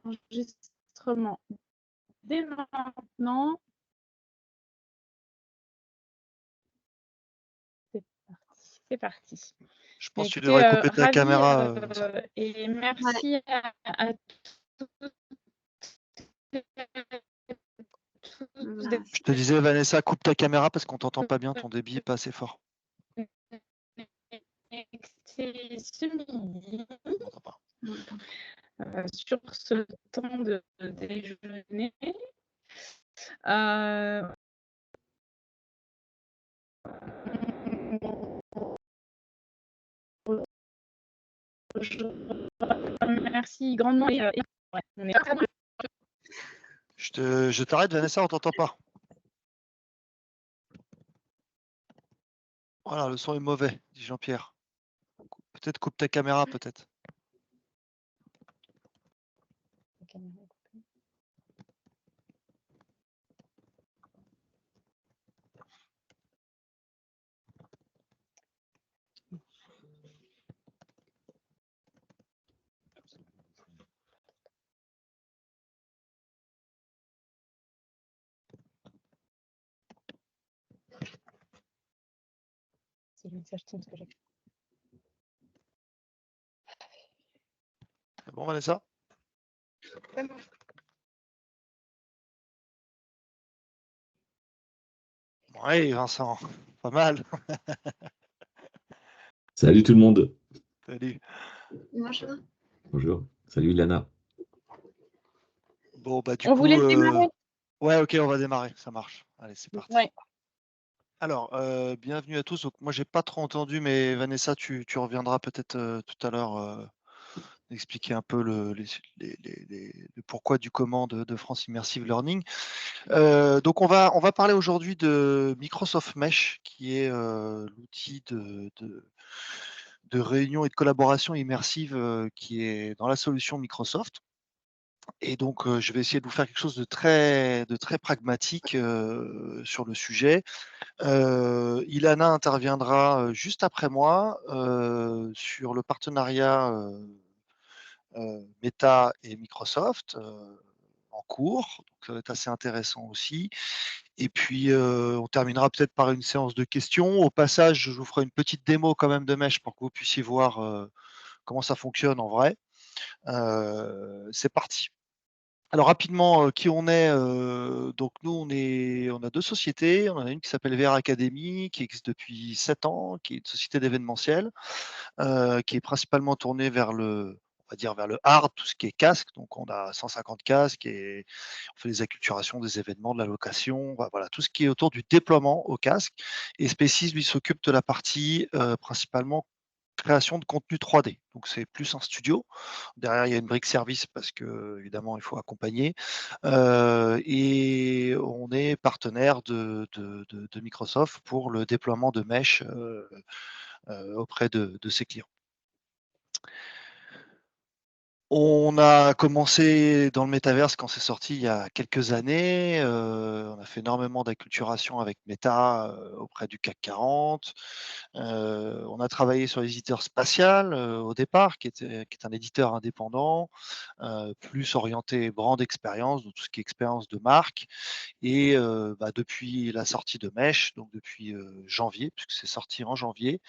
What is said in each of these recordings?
l'enregistrement dès maintenant. C'est parti. Je Mais pense que tu écoutez, devrais couper ta ravie, caméra. et Ouais. merci à tous d'être Je te disais, Vanessa, coupe ta caméra parce qu'on t'entend pas bien, ton débit est pas assez fort. connectés ce midi On t'entend pas. sur ce temps de déjeuner. Je remercie grandement et ouais, on est pas très Je t'arrête, Vanessa, on t'entend pas. Voilà, le son est mauvais, dit Jean-Pierre. Peut-être coupe ta caméra, peut-être. C'est le message Teams que j'ai. C'est bon, Vanessa? Oui, Vincent, pas mal. Salut tout le monde. Salut. Bonjour. Bonjour. Salut Ilana. Bon, bah du On coup, vous laisse démarrer. ouais, ok, on va démarrer, ça marche. Allez, c'est parti. Ouais. Alors, bienvenue à tous. Donc, moi, j'ai pas trop entendu, mais Vanessa, tu reviendras peut-être tout à l'heure expliquer un peu le pourquoi du comment de France Immersive Learning. Donc, on va parler aujourd'hui de Microsoft Mesh, qui est l'outil de réunion et de collaboration immersive qui est dans la solution Microsoft. Et donc, je vais essayer de vous faire quelque chose de très pragmatique sur le sujet. Ilana interviendra juste après moi sur le partenariat Meta et Microsoft en cours. Donc, ça va être assez intéressant aussi. Et puis, on terminera peut-être par une séance de questions. Au passage, je vous ferai une petite démo quand même de Mesh pour que vous puissiez voir comment ça fonctionne en vrai. C'est parti. Alors rapidement, qui on est, donc nous on a 2 sociétés. On en a une qui s'appelle VR Academy, qui existe depuis 7 ans, qui est une société d'événementiel, qui est principalement tournée vers on va dire vers le hard, tout ce qui est casque. Donc on a 150 casques et on fait des acculturations, des événements, de la location, voilà, tout ce qui est autour du déploiement au casque. Et Species, lui, s'occupe de la partie, principalement création de contenu 3D. Donc c'est plus un studio. Derrière, il y a une brique service parce que évidemment, il faut accompagner. Et on est partenaire de Microsoft pour le déploiement de Mesh auprès de ses clients. On a commencé dans le métaverse quand c'est sorti il y a quelques années. On a fait énormément d'acculturation avec Meta auprès du CAC 40. On a travaillé sur l'éditeur Spatial au départ, qui est un éditeur indépendant, plus orienté brand expérience, donc tout ce qui est expérience de marque. Et depuis la sortie de Mesh, donc depuis janvier, puisque c'est sorti en janvier,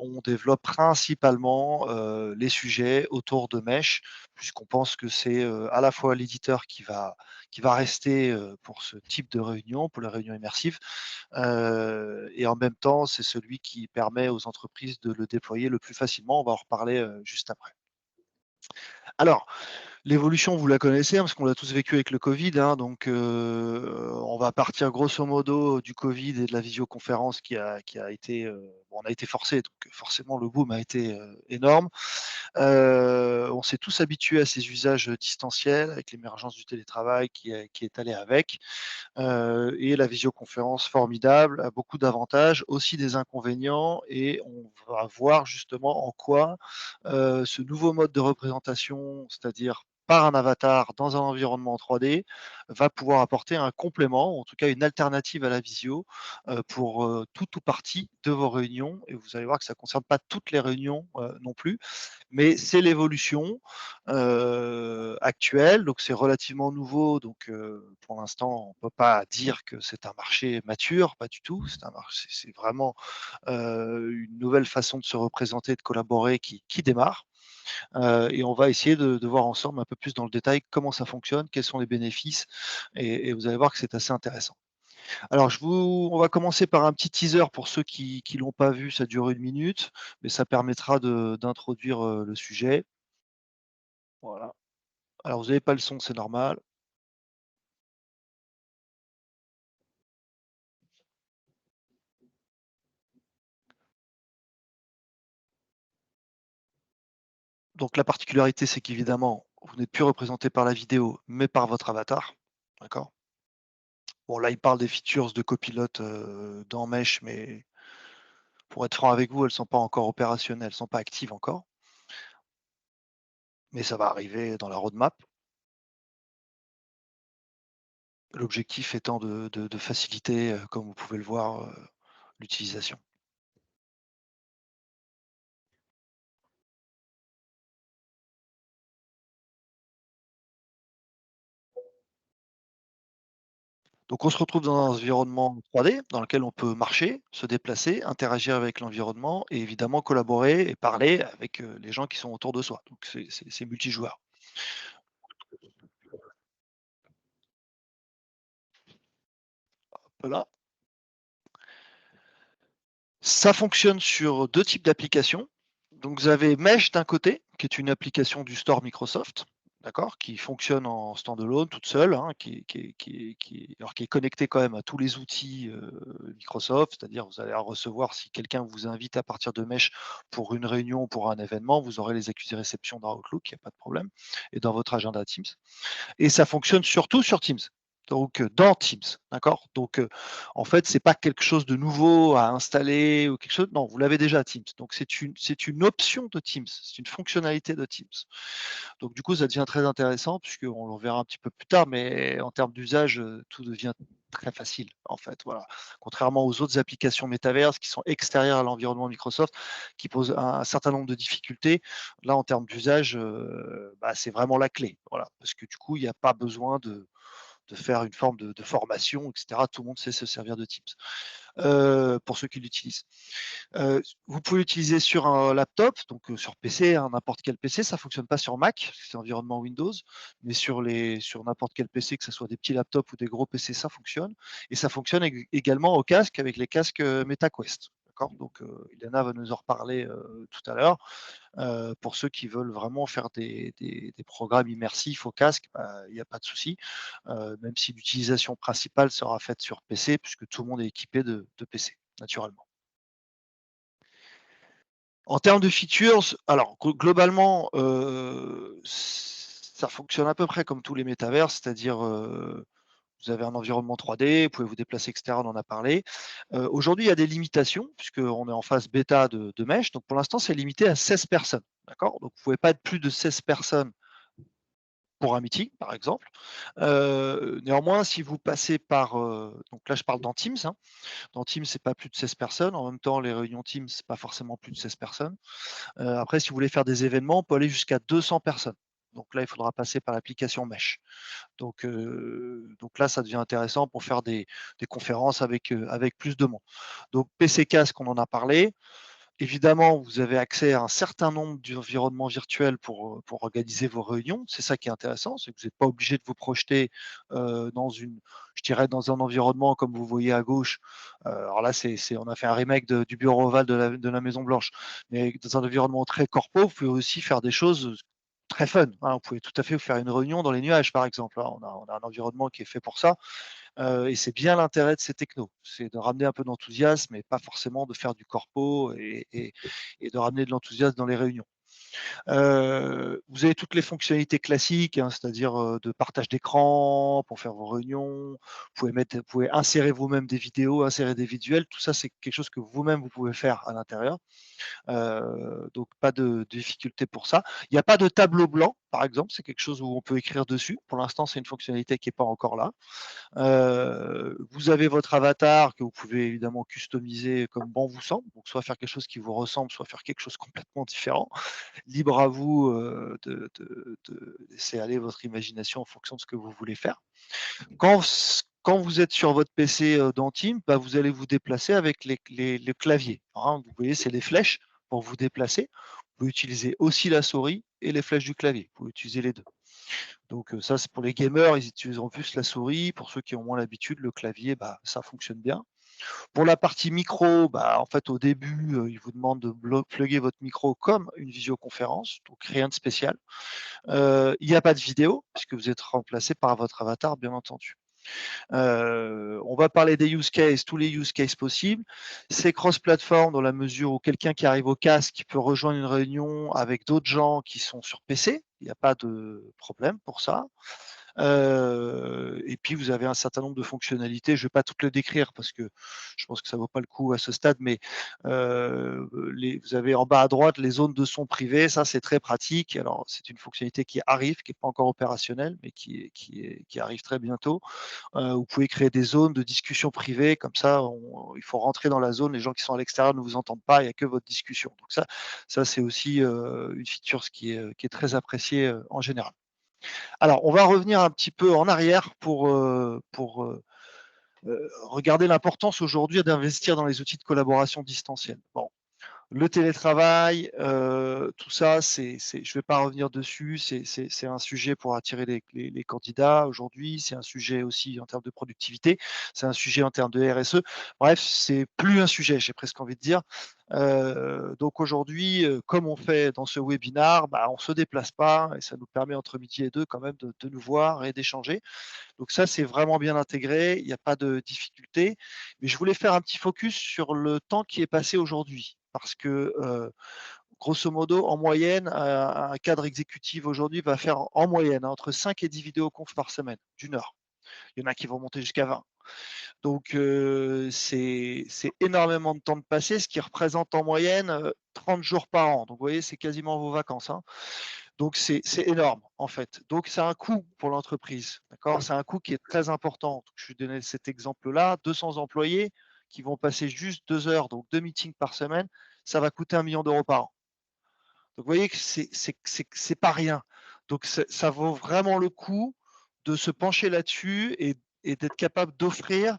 on développe principalement les sujets autour de Mesh, puisqu'on pense que c'est à la fois l'éditeur qui va rester pour ce type de réunion, pour les réunions immersives, et en même temps, c'est celui qui permet aux entreprises de le déployer le plus facilement. On va en reparler juste après. Alors, l'évolution, vous la connaissez, hein, parce qu'on l'a tous vécu avec le Covid, hein, donc on va partir grosso modo du Covid et de la visioconférence qui a été, on a été forcé, donc forcément le boom a été énorme. On s'est tous habitués à ces usages distanciels avec l'émergence du télétravail qui est allé avec. Et la visioconférence formidable, a beaucoup d'avantages, aussi des inconvénients, et on va voir justement en quoi ce nouveau mode de représentation, c'est-à-dire par un avatar dans un environnement 3D va pouvoir apporter un complément, en tout cas une alternative à la visio pour tout ou partie de vos réunions. Et vous allez voir que ça ne concerne pas toutes les réunions non plus, mais c'est l'évolution actuelle. Donc c'est relativement nouveau. Donc pour l'instant, on ne peut pas dire que c'est un marché mature, pas du tout. C'est un marché, c'est vraiment une nouvelle façon de se représenter, de collaborer qui démarre. Et on va essayer de voir ensemble un peu plus dans le détail comment ça fonctionne, quels sont les bénéfices, et vous allez voir que c'est assez intéressant. Alors, on va commencer par un petit teaser pour ceux qui ne l'ont pas vu, ça dure 1 minute, mais ça permettra d'introduire le sujet. Voilà. Alors, vous n'avez pas le son, c'est normal. Donc, la particularité, c'est qu'évidemment, vous n'êtes plus représenté par la vidéo, mais par votre avatar. D'accord. Bon, là, il parle des features de copilote dans Mesh, mais pour être franc avec vous, elles ne sont pas encore opérationnelles, elles ne sont pas actives encore. Mais ça va arriver dans la roadmap. L'objectif étant de faciliter, comme vous pouvez le voir, l'utilisation. Donc on se retrouve dans un environnement 3D dans lequel on peut marcher, se déplacer, interagir avec l'environnement et évidemment collaborer et parler avec, les gens qui sont autour de soi. Donc c'est multijoueur. Voilà. Ça fonctionne sur 2 types d'applications. Donc vous avez Mesh d'un côté, qui est une application du store Microsoft, d'accord? Qui fonctionne en stand-alone, toute seule, hein, qui est connectée quand même à tous les outils, Microsoft. C'est-à-dire vous allez la recevoir si quelqu'un vous invite à partir de Mesh pour une réunion, pour un événement, vous aurez les accusés réception dans Outlook, il n'y a pas de problème, et dans votre agenda Teams. Et ça fonctionne surtout sur Teams. Donc, dans Teams, d'accord? Donc, en fait, c'est pas quelque chose de nouveau à installer ou quelque chose. Non, vous l'avez déjà Teams. Donc, c'est une option de Teams, c'est une fonctionnalité de Teams. Donc, du coup, ça devient très intéressant puisqu'on le verra un petit peu plus tard, mais en termes d'usage, tout devient très facile, en fait, voilà. Contrairement aux autres applications métaverses qui sont extérieures à l'environnement Microsoft, qui posent un certain nombre de difficultés. Là, en termes d'usage, bah, c'est vraiment la clé, voilà. Parce que du coup, il n'y a pas besoin de faire une forme de formation, et cetera. Tout le monde sait se servir de Teams, pour ceux qui l'utilisent. Vous pouvez l'utiliser sur un laptop, donc sur PC, hein, n'importe quel PC. Ça fonctionne pas sur Mac, c'est environnement Windows, mais sur n'importe quel PC, que ce soit des petits laptops ou des gros PC, ça fonctionne. Et ça fonctionne également au casque avec les casques MetaQuest. D'accord. Donc, Ilana va nous en reparler tout à l'heure. Pour ceux qui veulent vraiment faire des programmes immersifs au casque, bah, il n'y a pas de souci, même si l'utilisation principale sera faite sur PC, puisque tout le monde est équipé de PC, naturellement. En termes de features, alors globalement, ça fonctionne à peu près comme tous les métavers, c'est-à-dire, vous avez un environnement 3D, vous pouvez vous déplacer, et cetera, on en a parlé. Aujourd'hui, il y a des limitations puisqu'on est en phase bêta de Mesh, donc pour l'instant, c'est limité à 16 personnes, d'accord? Donc vous ne pouvez pas être plus de 16 personnes pour un meeting, par exemple. Néanmoins, si vous passez par, donc là, je parle dans Teams, hein. Dans Teams, c'est pas plus de 16 personnes. En même temps, les réunions Teams, c'est pas forcément plus de 16 personnes. Après, si vous voulez faire des événements, on peut aller jusqu'à 200 personnes. Donc là, il faudra passer par l'application Mesh. Donc là, ça devient intéressant pour faire des conférences avec plus de monde. Donc PC Casque, on en a parlé. Évidemment, vous avez accès à un certain nombre d'environnements virtuels pour organiser vos réunions. C'est ça qui est intéressant, c'est que vous n'êtes pas obligé de vous projeter je dirais dans un environnement comme vous voyez à gauche. Alors là, on a fait un remake du bureau ovale de la Maison Blanche, mais dans un environnement très corpo, vous pouvez aussi faire des choses très fun, hein. Vous pouvez tout à fait vous faire une réunion dans les nuages, par exemple, hein. On a un environnement qui est fait pour ça. Et c'est bien l'intérêt de ces technos, c'est de ramener un peu d'enthousiasme et pas forcément de faire du corpo et de ramener de l'enthousiasme dans les réunions. Vous avez toutes les fonctionnalités classiques, hein, c'est-à-dire de partage d'écran pour faire vos réunions. Vous pouvez insérer vous-même des vidéos, insérer des visuels. Tout ça, c'est quelque chose que vous-même vous pouvez faire à l'intérieur. Donc pas de difficulté pour ça. Il n'y a pas de tableau blanc par exemple, c'est quelque chose où on peut écrire dessus. Pour l'instant, c'est une fonctionnalité qui n'est pas encore là. Vous avez votre avatar que vous pouvez évidemment customiser comme bon vous semble, donc soit faire quelque chose qui vous ressemble, soit faire quelque chose complètement différent. Libre à vous de laisser aller votre imagination en fonction de ce que vous voulez faire. Quand vous êtes sur votre PC dans Teams, bah, vous allez vous déplacer avec les claviers. Hein. Vous voyez, c'est les flèches pour vous déplacer. Vous pouvez utiliser aussi la souris et les flèches du clavier. Vous pouvez utiliser les deux. Donc ça, c'est pour les gamers, ils utiliseront plus la souris. Pour ceux qui ont moins l'habitude, le clavier, bah, ça fonctionne bien. Pour la partie micro, bah, en fait, au début, ils vous demandent de plugger votre micro comme une visioconférence, donc rien de spécial. Il n'y a pas de vidéo, puisque vous êtes remplacé par votre avatar, bien entendu. On va parler des use cases, tous les use cases possibles. C'est cross-platform dans la mesure où quelqu'un qui arrive au casque peut rejoindre une réunion avec d'autres gens qui sont sur PC. Il n'y a pas de problème pour ça. Et puis vous avez un certain nombre de fonctionnalités. Je ne vais pas toutes les décrire parce que je pense que ça ne vaut pas le coup à ce stade, mais vous avez en bas à droite les zones de son privé. Ça, c'est très pratique. Alors, c'est une fonctionnalité qui arrive, qui n'est pas encore opérationnelle, mais qui arrive très bientôt. Vous pouvez créer des zones de discussion privée. Comme ça, il faut rentrer dans la zone. Les gens qui sont à l'extérieur ne vous entendent pas. Il n'y a que votre discussion. Donc ça c'est aussi une feature qui est très appréciée en général. Alors, on va revenir un petit peu en arrière pour regarder l'importance aujourd'hui d'investir dans les outils de collaboration distancielle. Bon, le télétravail, tout ça, je ne vais pas revenir dessus, c'est un sujet pour attirer les candidats aujourd'hui, c'est un sujet aussi en termes de productivité, c'est un sujet en termes de RSE. Bref, c'est plus un sujet, j'ai presque envie de dire. Donc aujourd'hui, comme on fait dans ce webinar, bah, on ne se déplace pas et ça nous permet entre midi et deux quand même de nous voir et d'échanger. Donc ça, c'est vraiment bien intégré, il n'y a pas de difficulté. Mais je voulais faire un petit focus sur le temps qui est passé aujourd'hui. Parce que, grosso modo, en moyenne, un cadre exécutif aujourd'hui va faire en moyenne entre 5 et 10 vidéoconf par semaine, d'1 heure. Il y en a qui vont monter jusqu'à 20. Donc c'est énormément de temps de passer, ce qui représente en moyenne 30 jours par an. Donc vous voyez, c'est quasiment vos vacances. Hein. Donc c'est énorme en fait. Donc c'est un coût pour l'entreprise. D'accord. C'est un coût qui est très important. Donc, je vais donner cet exemple-là. 200 employés qui vont passer juste 2 heures, donc 2 meetings par semaine, ça va coûter 1 million d'euros par an. Donc vous voyez que c'est pas rien. Donc ça vaut vraiment le coup de se pencher là-dessus et d'être capable d'offrir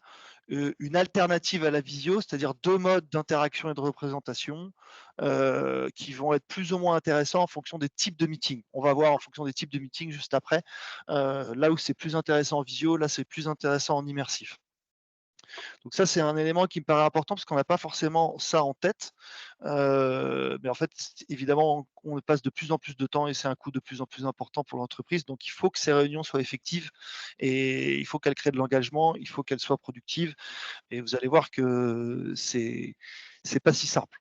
une alternative à la visio, c'est-à-dire 2 modes d'interaction et de représentation qui vont être plus ou moins intéressants en fonction des types de meetings. On va voir en fonction des types de meetings juste après. Là où c'est plus intéressant en visio, là c'est plus intéressant en immersif. Donc ça, c'est un élément qui me paraît important parce qu'on n'a pas forcément ça en tête. Mais en fait, évidemment, on passe de plus en plus de temps et c'est un coût de plus en plus important pour l'entreprise. Donc il faut que ces réunions soient effectives et il faut qu'elles créent de l'engagement, il faut qu'elles soient productives. Et vous allez voir que c'est pas si simple.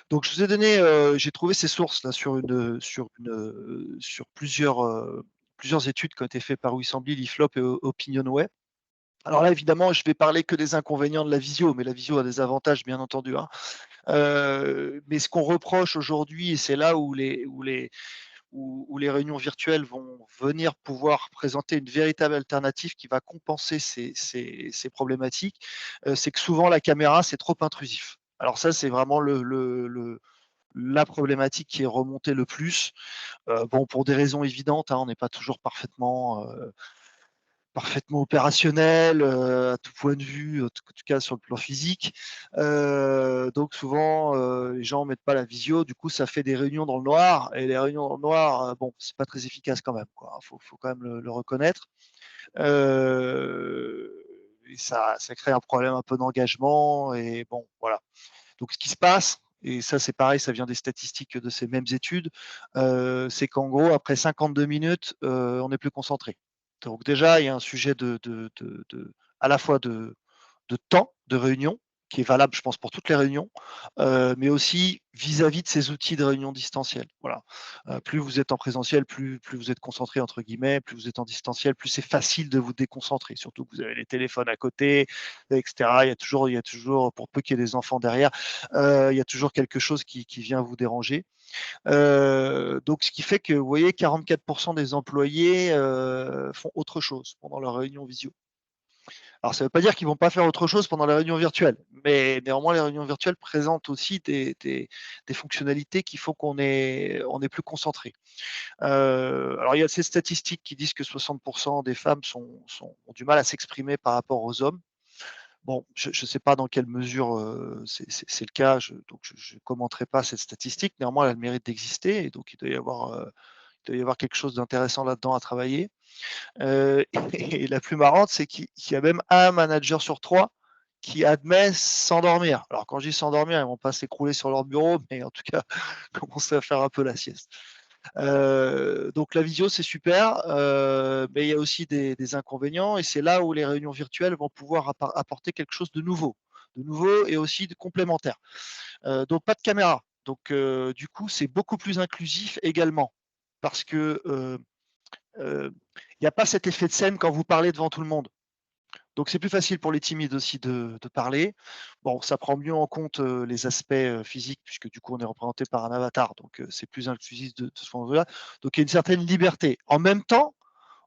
Donc je vous ai donné, j'ai trouvé ces sources là sur plusieurs études qui ont été faites par Wissambly, l'IFLOP et OpinionWay. Alors là, évidemment, je vais parler que des inconvénients de la visio, mais la visio a des avantages, bien entendu. Hein. Mais ce qu'on reproche aujourd'hui, et c'est là où les réunions virtuelles vont venir pouvoir présenter une véritable alternative qui va compenser ces problématiques, c'est que souvent la caméra, c'est trop intrusif. Alors ça, c'est vraiment la problématique qui est remontée le plus. Bon, pour des raisons évidentes, hein, on n'est pas toujours parfaitement opérationnel à tout point de vue, en tout cas sur le plan physique. Donc souvent, les gens mettent pas la visio, du coup ça fait des réunions dans le noir, et les réunions dans le noir, bon, c'est pas très efficace quand même, quoi. Faut quand même le reconnaître. Et ça crée un problème un peu d'engagement, et bon, voilà. Donc ce qui se passe, et ça c'est pareil, ça vient des statistiques de ces mêmes études, c'est qu'en gros, après 52 minutes, on n'est plus concentré. Donc déjà, il y a un sujet à la fois de temps de réunion, qui est valable, je pense, pour toutes les réunions, mais aussi vis-à-vis de ces outils de réunion distancielle. Voilà. Plus vous êtes en présentiel, plus vous êtes concentré, entre guillemets, plus vous êtes en distanciel, plus c'est facile de vous déconcentrer, surtout que vous avez les téléphones à côté, etc. Il y a toujours, pour peu qu'il y ait des enfants derrière, il y a toujours quelque chose qui vient vous déranger. Donc, ce qui fait que, vous voyez, 44% des employés font autre chose pendant leur réunion visio. Alors, ça ne veut pas dire qu'ils ne vont pas faire autre chose pendant les réunions virtuelles, mais néanmoins, les réunions virtuelles présentent aussi des fonctionnalités qui font qu'on est plus concentré. Alors, il y a ces statistiques qui disent que 60% des femmes ont du mal à s'exprimer par rapport aux hommes. Bon, je ne sais pas dans quelle mesure c'est le cas, donc je ne commenterai pas cette statistique. Néanmoins, elle a le mérite d'exister, et donc il doit y avoir quelque chose d'intéressant là-dedans à travailler. Et la plus marrante, c'est qu'il y a même un manager sur 3 qui admet s'endormir. Alors quand je dis s'endormir, ils ne vont pas s'écrouler sur leur bureau, mais en tout cas, commencer à faire un peu la sieste. Donc la visio, c'est super, mais il y a aussi des inconvénients, et c'est là où les réunions virtuelles vont pouvoir apporter quelque chose de nouveau et aussi de complémentaire. Donc pas de caméra. Donc du coup, c'est beaucoup plus inclusif également, parce que il n'y a pas cet effet de scène quand vous parlez devant tout le monde. Donc c'est plus facile pour les timides aussi de parler. Bon, ça prend mieux en compte les aspects physiques, puisque du coup on est représenté par un avatar, donc c'est plus inclusif de ce point de vue-là. Donc il y a une certaine liberté. En même temps,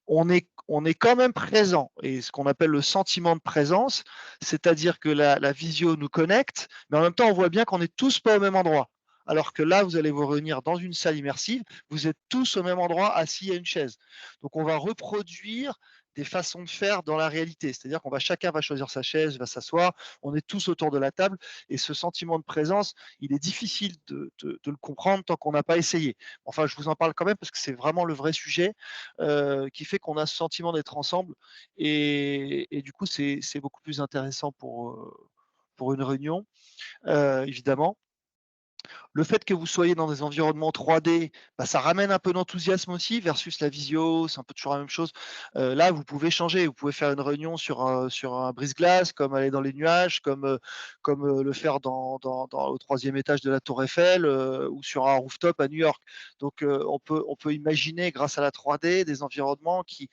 on est quand même présent, et ce qu'on appelle le sentiment de présence, c'est-à-dire que la visio nous connecte, mais en même temps on voit bien qu'on n'est tous pas au même endroit. Alors que là, vous allez vous réunir dans une salle immersive, vous êtes tous au même endroit, assis à une chaise. Donc on va reproduire des façons de faire dans la réalité. C'est-à-dire chacun va choisir sa chaise, va s'asseoir, on est tous autour de la table, et ce sentiment de présence, il est difficile de le comprendre tant qu'on n'a pas essayé. Enfin, je vous en parle quand même parce que c'est vraiment le vrai sujet qui fait qu'on a ce sentiment d'être ensemble, et du coup, c'est beaucoup plus intéressant pour une réunion, évidemment. Le fait que vous soyez dans des environnements 3D, bah, ça ramène un peu d'enthousiasme aussi versus la visio, c'est un peu toujours la même chose. Là, vous pouvez changer, vous pouvez faire une réunion sur un brise-glace, comme aller dans les nuages, comme le faire au 3e étage de la Tour Eiffel, ou sur un rooftop à New York. Donc, on peut imaginer, grâce à la 3D, des environnements qui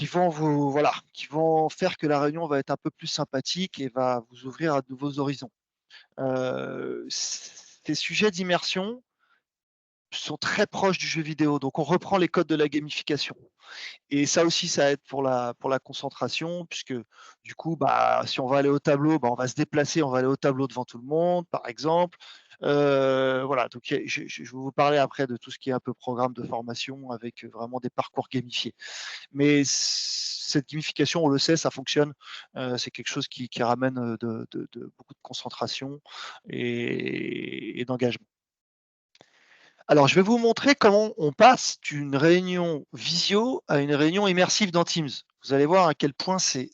vont faire que la réunion va être un peu plus sympathique et va vous ouvrir à de nouveaux horizons. Ces sujets d'immersion sont très proches du jeu vidéo, donc on reprend les codes de la gamification, et ça aussi, ça aide pour la concentration, puisque du coup, bah, si on va aller au tableau, bah, on va se déplacer, on va aller au tableau devant tout le monde, par exemple. Voilà, donc je vais vous parler après de tout ce qui est un peu programme de formation avec vraiment des parcours gamifiés. Mais cette gamification, on le sait, ça fonctionne. C'est quelque chose qui ramène beaucoup de concentration et d'engagement. Alors, je vais vous montrer comment on passe d'une réunion visio à une réunion immersive dans Teams. Vous allez voir à quel point c'est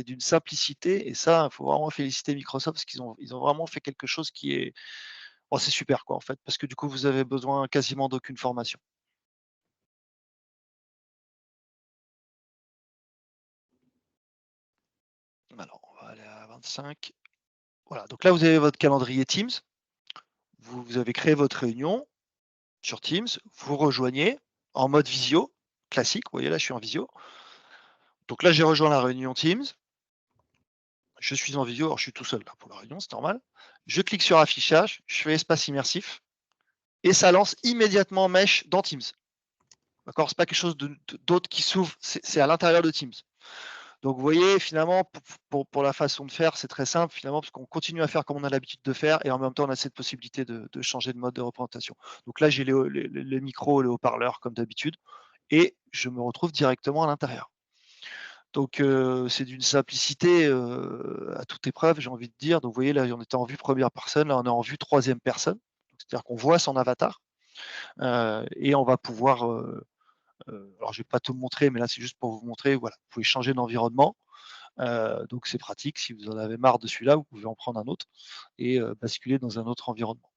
d'une simplicité, et ça, il faut vraiment féliciter Microsoft parce qu'ils ont vraiment fait quelque chose qui est, oh, c'est super quoi en fait, parce que du coup, vous avez besoin quasiment d'aucune formation. Alors, on va aller à 25. Voilà, donc là, vous avez votre calendrier Teams. Vous avez créé votre réunion sur Teams, vous rejoignez en mode visio, classique. Vous voyez, là, je suis en visio. Donc là, j'ai rejoint la réunion Teams. Je suis en visio, alors je suis tout seul là pour la réunion, c'est normal. Je clique sur affichage, je fais espace immersif, et ça lance immédiatement Mesh dans Teams. D'accord, c'est pas quelque chose d'autre qui s'ouvre, c'est à l'intérieur de Teams. Donc vous voyez, finalement, pour la façon de faire, c'est très simple, finalement, parce qu'on continue à faire comme on a l'habitude de faire, et en même temps, on a cette possibilité de changer de mode de représentation. Donc là, j'ai les micros, les haut-parleurs, comme d'habitude, et je me retrouve directement à l'intérieur. Donc c'est d'une simplicité à toute épreuve, j'ai envie de dire. Donc vous voyez, là, on était en vue première personne, là, on est en vue 3e personne. C'est-à-dire qu'on voit son avatar, et on va pouvoir, alors je ne vais pas tout montrer, mais là, c'est juste pour vous montrer, voilà, vous pouvez changer d'environnement. Donc c'est pratique, si vous en avez marre de celui-là, vous pouvez en prendre un autre et basculer dans un autre environnement.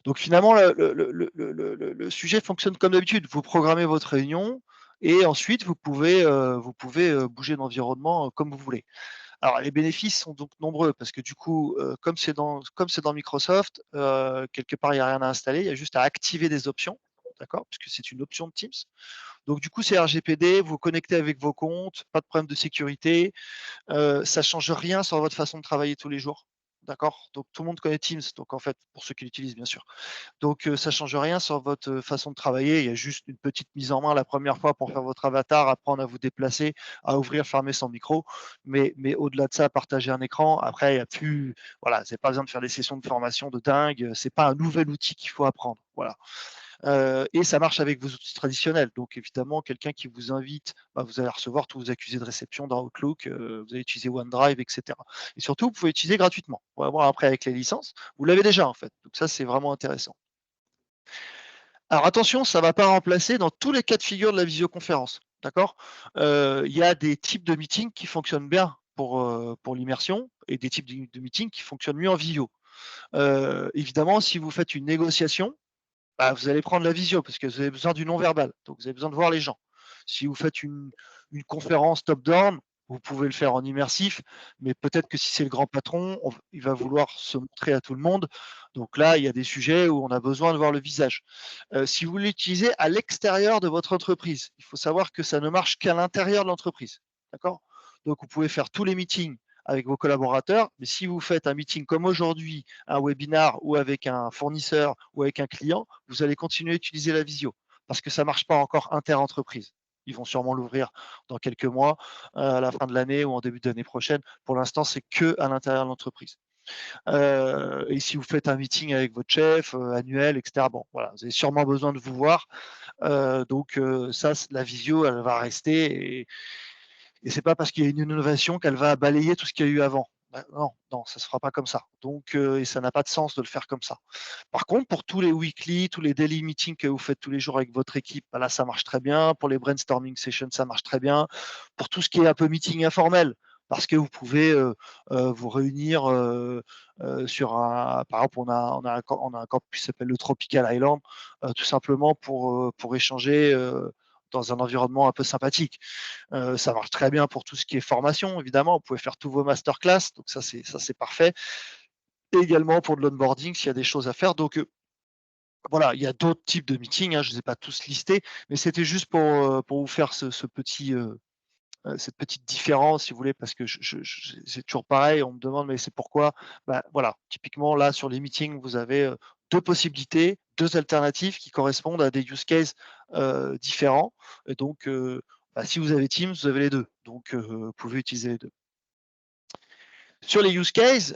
Donc finalement, le sujet fonctionne comme d'habitude. Vous programmez votre réunion, et ensuite vous pouvez bouger d'environnement comme vous voulez. Alors, les bénéfices sont donc nombreux parce que du coup, comme c'est dans Microsoft, quelque part, il n'y a rien à installer, il y a juste à activer des options, d'accord, puisque c'est une option de Teams. Donc, du coup, c'est RGPD, vous connectez avec vos comptes, pas de problème de sécurité, ça ne change rien sur votre façon de travailler tous les jours, d'accord. Donc, tout le monde connaît Teams, donc en fait, pour ceux qui l'utilisent, bien sûr. Donc, ça ne change rien sur votre façon de travailler. Il y a juste une petite mise en main la première fois pour faire votre avatar, apprendre à vous déplacer, à ouvrir, fermer son micro. Mais au-delà de ça, partager un écran, après, il n'y a plus. Voilà, c'est pas besoin de faire des sessions de formation de dingue. C'est pas un nouvel outil qu'il faut apprendre. Voilà. Et ça marche avec vos outils traditionnels. Donc, évidemment, quelqu'un qui vous invite, vous allez recevoir tous vos accusés de réception dans Outlook, vous allez utiliser OneDrive, etc. Et surtout, vous pouvez utiliser gratuitement. On va voir après avec les licences. Vous l'avez déjà, en fait. Donc, ça, c'est vraiment intéressant. Alors attention, ça ne va pas remplacer dans tous les cas de figure de la visioconférence. D'accord. Il y a des types de meetings qui fonctionnent bien pour l'immersion et des types de meetings qui fonctionnent mieux en visio. Évidemment, si vous faites une négociation, vous allez prendre la visio parce que vous avez besoin du non-verbal. Donc, vous avez besoin de voir les gens. Si vous faites une conférence top-down, vous pouvez le faire en immersif, mais peut-être que si c'est le grand patron, il va vouloir se montrer à tout le monde. Donc là, il y a des sujets où on a besoin de voir le visage. Si vous l'utilisez à l'extérieur de votre entreprise, il faut savoir que ça ne marche qu'à l'intérieur de l'entreprise. D'accord ? Donc, vous pouvez faire tous les meetings avec vos collaborateurs, mais si vous faites un meeting comme aujourd'hui, un webinar ou avec un fournisseur ou avec un client, vous allez continuer à utiliser la visio parce que ça ne marche pas encore inter-entreprise. Ils vont sûrement l'ouvrir dans quelques mois, à la fin de l'année ou en début d'année prochaine. Pour l'instant, c'est que à l'intérieur de l'entreprise. Et si vous faites un meeting avec votre chef annuel, etc., bon, voilà, vous avez sûrement besoin de vous voir. Donc ça, la visio, elle va rester. Et c'est pas parce qu'il y a une innovation qu'elle va balayer tout ce qu'il y a eu avant. Non, ça se fera pas comme ça. Donc, et ça n'a pas de sens de le faire comme ça. Par contre, pour tous les weekly, tous les daily meetings que vous faites tous les jours avec votre équipe, là, ça marche très bien. Pour les brainstorming sessions, ça marche très bien. Pour tout ce qui est un peu meeting informel, parce que vous pouvez vous réunir sur un. Par exemple, on a un campus qui s'appelle le Tropical Island, tout simplement pour échanger dans un environnement un peu sympathique. Ça marche très bien pour tout ce qui est formation, évidemment. Vous pouvez faire tous vos masterclass, donc ça c'est parfait. Et également pour de l'onboarding, s'il y a des choses à faire. Donc voilà, il y a d'autres types de meetings, je ne les ai pas tous listés, mais c'était juste pour vous faire ce petit, cette petite différence, si vous voulez, parce que c'est toujours pareil, on me demande, mais c'est pourquoi? Voilà, typiquement, là, sur les meetings, vous avez 2 possibilités, 2 alternatives qui correspondent à des use cases différents. Et donc, si vous avez Teams, vous avez les 2. Donc, vous pouvez utiliser les 2. Sur les use cases,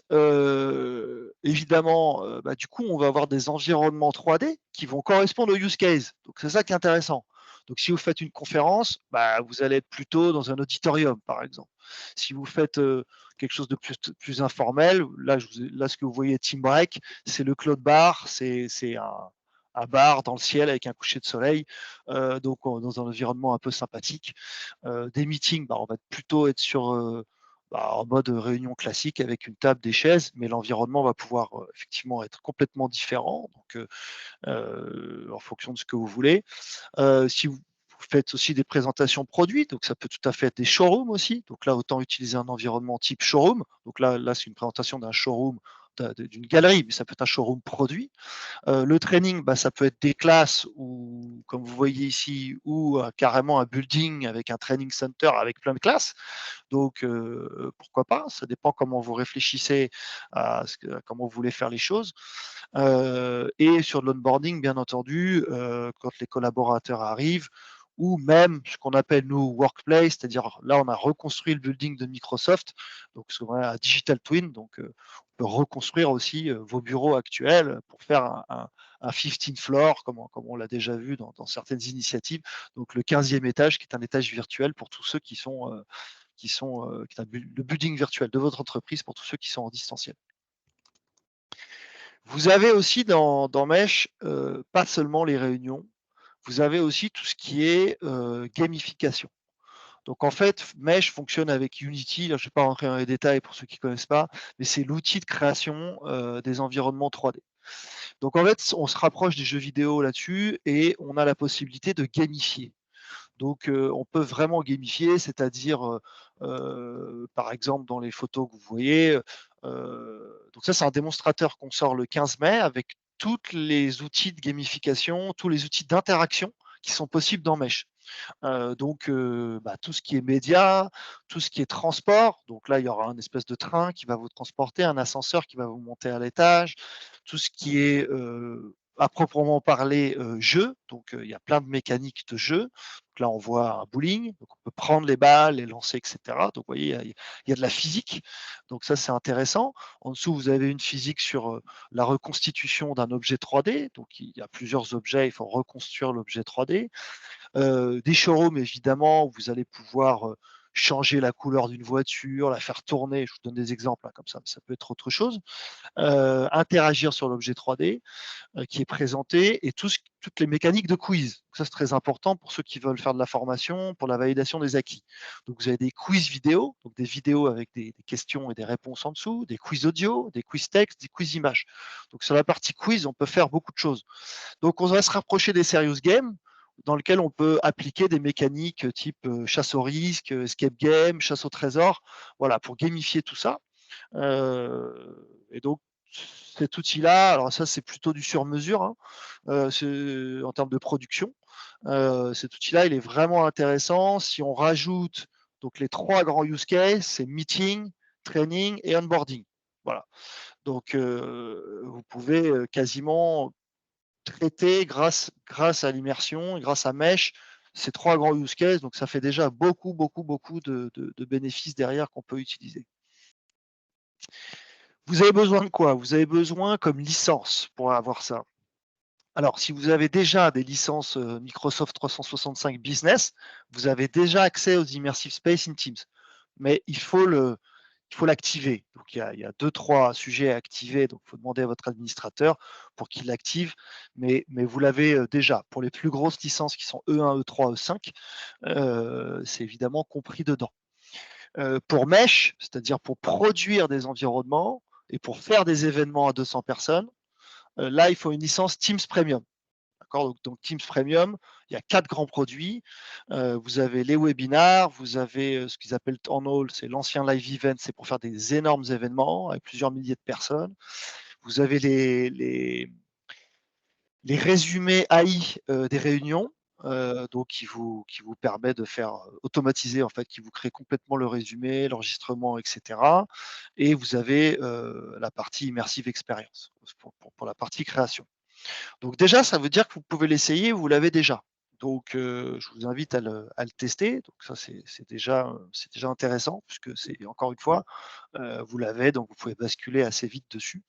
évidemment, du coup, on va avoir des environnements 3D qui vont correspondre aux use cases. Donc, c'est ça qui est intéressant. Donc, si vous faites une conférence, vous allez être plutôt dans un auditorium, par exemple. Si vous faites quelque chose de plus informel, là, ce que vous voyez, Team Break, c'est le Cloud Bar, c'est un bar dans le ciel avec un coucher de soleil, donc dans un environnement un peu sympathique. Des meetings, on va plutôt être sur en mode réunion classique avec une table, des chaises, mais l'environnement va pouvoir effectivement être complètement différent, donc en fonction de ce que vous voulez. Si vous faites aussi des présentations produits, donc ça peut tout à fait être des showrooms aussi. Donc là, autant utiliser un environnement type showroom. Donc là c'est une présentation d'un showroom, d'une galerie, mais ça peut être un showroom produit. Le training, ça peut être des classes ou, comme vous voyez ici, ou carrément un building avec un training center avec plein de classes. Donc, pourquoi pas? Ça dépend comment vous réfléchissez à comment vous voulez faire les choses. Et sur l'onboarding, bien entendu, quand les collaborateurs arrivent, ou même ce qu'on appelle nous workplace, c'est-à-dire là on a reconstruit le building de Microsoft, donc ce qu'on a un digital twin, donc on peut reconstruire aussi vos bureaux actuels pour faire un 15th floor, comme on l'a déjà vu dans certaines initiatives, donc le 15e étage qui est un étage virtuel pour tous ceux qui est le building virtuel de votre entreprise pour tous ceux qui sont en distanciel. Vous avez aussi dans Mesh, pas seulement les réunions, vous avez aussi tout ce qui est gamification. Donc en fait, Mesh fonctionne avec Unity. Là, je ne vais pas rentrer dans les détails pour ceux qui ne connaissent pas, mais c'est l'outil de création des environnements 3D. Donc en fait, on se rapproche des jeux vidéo là-dessus et on a la possibilité de gamifier. Donc on peut vraiment gamifier, c'est-à-dire par exemple dans les photos que vous voyez. Donc ça, c'est un démonstrateur qu'on sort le 15 mai avec tous les outils de gamification, tous les outils d'interaction qui sont possibles dans Mesh. Donc, tout ce qui est média, tout ce qui est transport. Donc là, il y aura un espèce de train qui va vous transporter, un ascenseur qui va vous monter à l'étage. Tout ce qui est à proprement parler jeu. Donc, il y a plein de mécaniques de jeu. Donc là, on voit un bowling. Donc, on peut prendre les balles, les lancer, etc. Donc, vous voyez, il y a de la physique. Donc, ça, c'est intéressant. En dessous, vous avez une physique sur la reconstitution d'un objet 3D. Donc, il y a plusieurs objets. Il faut reconstruire l'objet 3D. Des showrooms, évidemment, où vous allez pouvoir changer la couleur d'une voiture, la faire tourner. Je vous donne des exemples comme ça, mais ça peut être autre chose. Interagir sur l'objet 3D qui est présenté et toutes les mécaniques de quiz. Ça, c'est très important pour ceux qui veulent faire de la formation, pour la validation des acquis. Donc, vous avez des quiz vidéo, donc des vidéos avec des questions et des réponses en dessous, des quiz audio, des quiz texte, des quiz images. Donc, sur la partie quiz, on peut faire beaucoup de choses. Donc, on va se rapprocher des serious games dans lequel on peut appliquer des mécaniques type chasse au risque, escape game, chasse au trésor, voilà, pour gamifier tout ça. Et donc, cet outil-là, alors ça, c'est plutôt du sur-mesure hein, en termes de production. Cet outil-là, il est vraiment intéressant. Si on rajoute donc les 3 grands use cases, c'est meeting, training et onboarding. Voilà. Donc, vous pouvez quasiment traiter grâce à l'immersion et grâce à Mesh ces 3 grands use cases. Donc, ça fait déjà beaucoup de bénéfices derrière qu'on peut utiliser. Vous avez besoin de quoi? Vous avez besoin comme licence pour avoir ça. Alors, si vous avez déjà des licences Microsoft 365 Business, vous avez déjà accès aux Immersive Space in Teams. Mais il faut l'activer. Donc, il y a 2-3 sujets à activer. Donc, il faut demander à votre administrateur pour qu'il l'active. Mais vous l'avez déjà. Pour les plus grosses licences qui sont E1, E3, E5, c'est évidemment compris dedans. Pour Mesh, c'est-à-dire pour produire des environnements et pour faire des événements à 200 personnes, là, il faut une licence Teams Premium. Donc, Teams Premium, il y a 4 grands produits. Vous avez les webinars, vous avez ce qu'ils appellent Town Hall, c'est l'ancien live event, c'est pour faire des énormes événements avec plusieurs milliers de personnes. Vous avez les résumés AI des réunions, donc qui vous permet de faire automatiser, en fait, qui vous crée complètement le résumé, l'enregistrement, etc. Et vous avez la partie immersive expérience pour la partie création. Donc déjà, ça veut dire que vous pouvez l'essayer, vous l'avez déjà. Donc, je vous invite à le tester. Donc ça, c'est déjà intéressant puisque c'est encore une fois, vous l'avez, donc vous pouvez basculer assez vite dessus.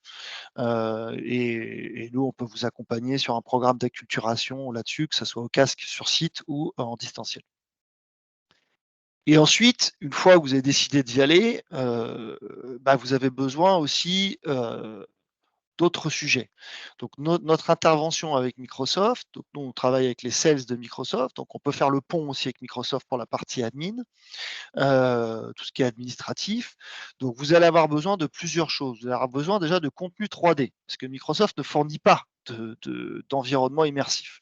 Et nous, on peut vous accompagner sur un programme d'acculturation là-dessus, que ce soit au casque sur site ou en distanciel. Et ensuite, une fois que vous avez décidé d'y aller, vous avez besoin aussi d'autres sujets. Donc notre intervention avec Microsoft, donc nous on travaille avec les sales de Microsoft, donc on peut faire le pont aussi avec Microsoft pour la partie admin, tout ce qui est administratif. Donc vous allez avoir besoin de plusieurs choses. Vous allez avoir besoin déjà de contenu 3D, parce que Microsoft ne fournit pas d'environnement immersif.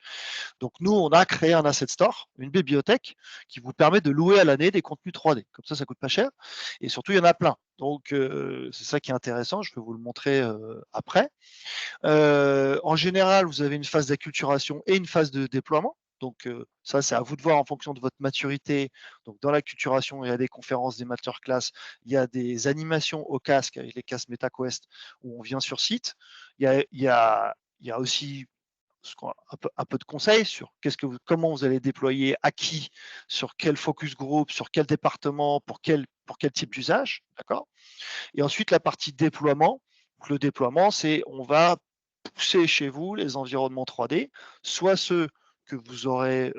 Donc nous, on a créé un asset store, une bibliothèque qui vous permet de louer à l'année des contenus 3D. Comme ça coûte pas cher. Et surtout, il y en a plein. Donc c'est ça qui est intéressant. Je vais vous le montrer après. En général, vous avez une phase d'acculturation et une phase de déploiement. Donc ça, c'est à vous de voir en fonction de votre maturité. Donc dans l'acculturation, il y a des conférences, des masterclass, il y a des animations au casque avec les casques MetaQuest où on vient sur site. Il y a aussi un peu de conseils sur comment vous allez déployer, à qui, sur quel focus group, sur quel département, pour quel type d'usage, d'accord. Et ensuite la partie déploiement. Donc, le déploiement, c'est on va pousser chez vous les environnements 3D, soit ceux que vous aurez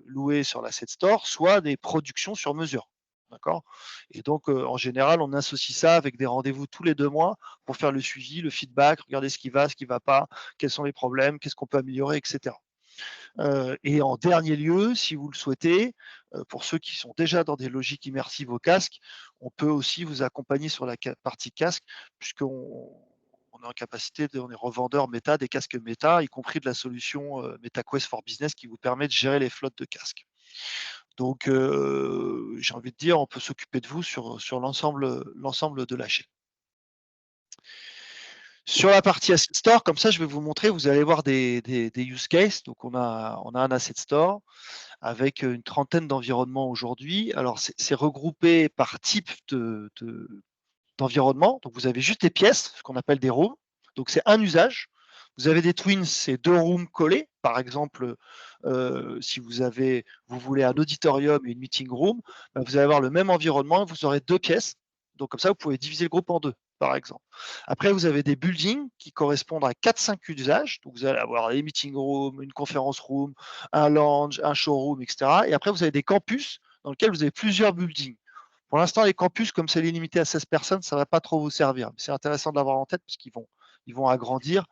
loués sur l'asset store, soit des productions sur mesure. D'accord. Et donc, en général, on associe ça avec des rendez-vous tous les 2 mois pour faire le suivi, le feedback, regarder ce qui va pas, quels sont les problèmes, qu'est-ce qu'on peut améliorer, etc. Et en dernier lieu, si vous le souhaitez, pour ceux qui sont déjà dans des logiques immersives au casque, on peut aussi vous accompagner sur la partie casque, puisqu'on est en capacité, on est revendeur méta, des casques méta, y compris de la solution MetaQuest for Business qui vous permet de gérer les flottes de casques. Donc, j'ai envie de dire, on peut s'occuper de vous sur l'ensemble de la chaîne. Sur la partie Asset Store, comme ça, je vais vous montrer, vous allez voir des use cases. Donc, on a un Asset Store avec une trentaine d'environnements aujourd'hui. Alors, c'est regroupé par type d'environnement. Donc, vous avez juste des pièces, ce qu'on appelle des rooms. Donc, c'est un usage. Vous avez des twins, c'est 2 rooms collés. Par exemple, si vous voulez un auditorium et une meeting room, bah, vous allez avoir le même environnement et vous aurez 2 pièces. Donc, comme ça, vous pouvez diviser le groupe en 2, par exemple. Après, vous avez des buildings qui correspondent à 4-5 usages. Donc, vous allez avoir les meeting rooms, une conférence room, un lounge, un showroom, etc. Et après, vous avez des campus dans lesquels vous avez plusieurs buildings. Pour l'instant, les campus, comme c'est limité à 16 personnes, ça ne va pas trop vous servir. C'est intéressant de l'avoir en tête parce qu'ils vont agrandir.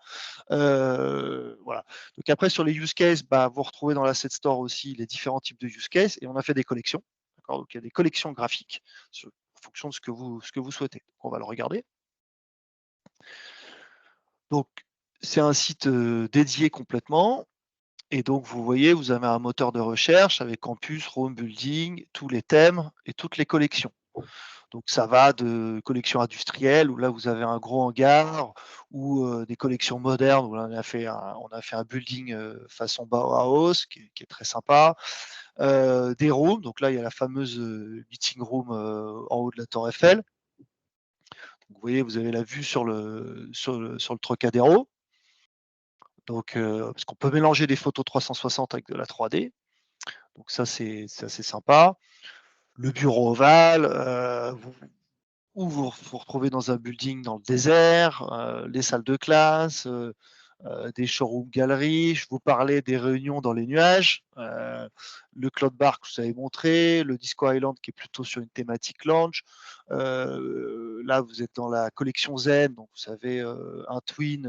Voilà. Donc après, sur les use cases, bah, vous retrouvez dans l'asset store aussi les différents types de use cases et on a fait des collections. Donc il y a des collections graphiques en fonction de ce que vous souhaitez. Donc, on va le regarder. Donc c'est un site dédié complètement. Et donc vous voyez, vous avez un moteur de recherche avec campus, room, building, tous les thèmes et toutes les collections. Donc ça va de collections industrielles où là vous avez un gros hangar ou des collections modernes où là, on a fait un building façon Bauhaus qui est très sympa. Des rooms, donc là il y a la fameuse meeting room en haut de la Tour Eiffel. Donc, vous voyez, vous avez la vue sur le Trocadéro. Donc parce qu'on peut mélanger des photos 360 avec de la 3D. Donc ça c'est assez sympa. Le bureau ovale, ou vous retrouvez dans un building dans le désert, les salles de classe, des showrooms galeries. Je vous parlais des réunions dans les nuages, le Cloud Bar que je vous avais montré, le Disco Island qui est plutôt sur une thématique lounge. Là, vous êtes dans la collection Zen, donc vous savez, un twin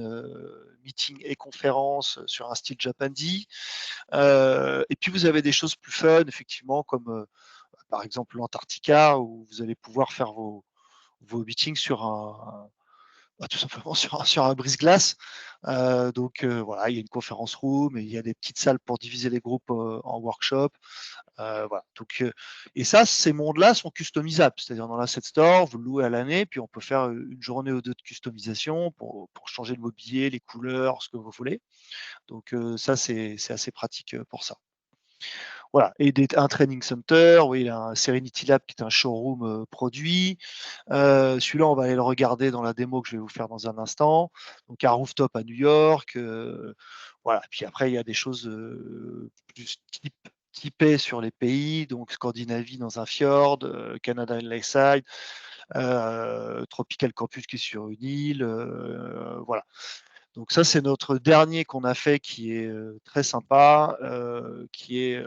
meeting et conférence sur un style Japandi. Et puis vous avez des choses plus fun, effectivement, comme par exemple l'Antarctica, où vous allez pouvoir faire vos meetings tout simplement sur un brise-glace. Donc voilà, il y a une conférence room et il y a des petites salles pour diviser les groupes en workshop. Voilà. Donc, et ça, ces mondes-là sont customisables. C'est-à-dire dans l'asset store, vous le louez à l'année, puis on peut faire une journée ou deux de customisation pour changer le mobilier, les couleurs, ce que vous voulez. Donc ça, c'est assez pratique pour ça. Voilà, et un training center, oui, il a un Serenity Lab qui est un showroom produit. Celui-là, on va aller le regarder dans la démo que je vais vous faire dans un instant. Donc un rooftop à New York. Voilà, puis après, il y a des choses plus typées sur les pays. Donc Scandinavie dans un fjord, Canada Lakeside, Tropical Campus qui est sur une île. Voilà. Donc ça, c'est notre dernier qu'on a fait qui est très sympa, qui est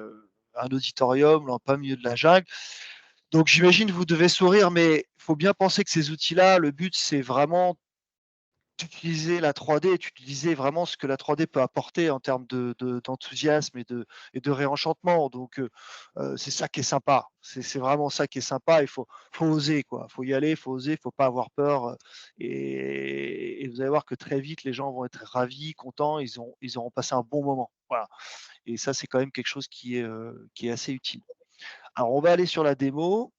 un auditorium là, en plein milieu de la jungle. Donc j'imagine que vous devez sourire, mais il faut bien penser que ces outils-là, le but, c'est vraiment d'utiliser la 3D et d'utiliser vraiment ce que la 3D peut apporter en termes d'enthousiasme et de réenchantement. Donc c'est ça qui est sympa. C'est vraiment ça qui est sympa. Il faut oser, quoi. Il faut y aller, il faut oser, il ne faut pas avoir peur. Et vous allez voir que très vite, les gens vont être ravis, contents, ils auront passé un bon moment. Voilà. Et ça, c'est quand même quelque chose qui est assez utile. Alors, on va aller sur la démo.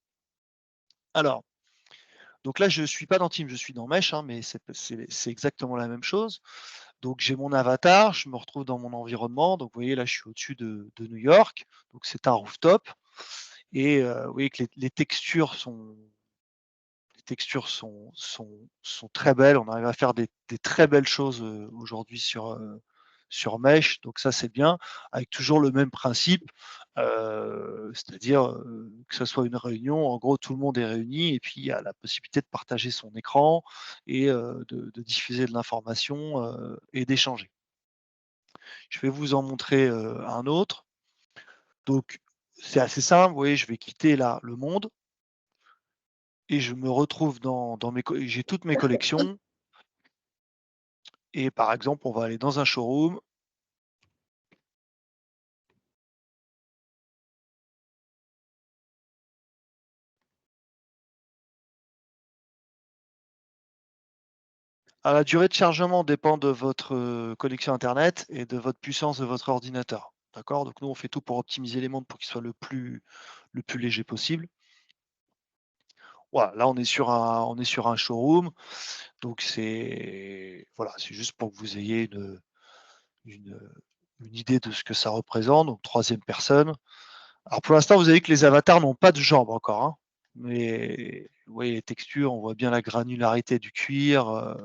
Alors, donc là, je ne suis pas dans Teams, je suis dans Mesh, hein, mais c'est exactement la même chose. Donc j'ai mon avatar, je me retrouve dans mon environnement. Donc vous voyez, là, je suis au-dessus de New York. Donc c'est un rooftop. Et vous voyez que les textures sont très belles. On arrive à faire des très belles choses aujourd'hui sur Mesh. Donc ça, c'est bien, avec toujours le même principe, c'est-à-dire que ce soit une réunion, en gros, tout le monde est réuni et puis il y a la possibilité de partager son écran et de diffuser de l'information et d'échanger. Je vais vous en montrer un autre. Donc, c'est assez simple. Vous voyez, je vais quitter là le monde et je me retrouve dans j'ai toutes mes collections. Et par exemple, on va aller dans un showroom. Ah, la durée de chargement dépend de votre connexion internet et de votre puissance de votre ordinateur. D'accord? Donc nous, on fait tout pour optimiser les montres pour qu'ils soient le plus léger possible. Voilà, là, on est sur un showroom, donc voilà, c'est juste pour que vous ayez une, une idée de ce que ça représente. Donc troisième personne. Alors pour l'instant, vous avez vu que les avatars n'ont pas de jambes encore, hein, mais vous voyez les textures, on voit bien la granularité du cuir,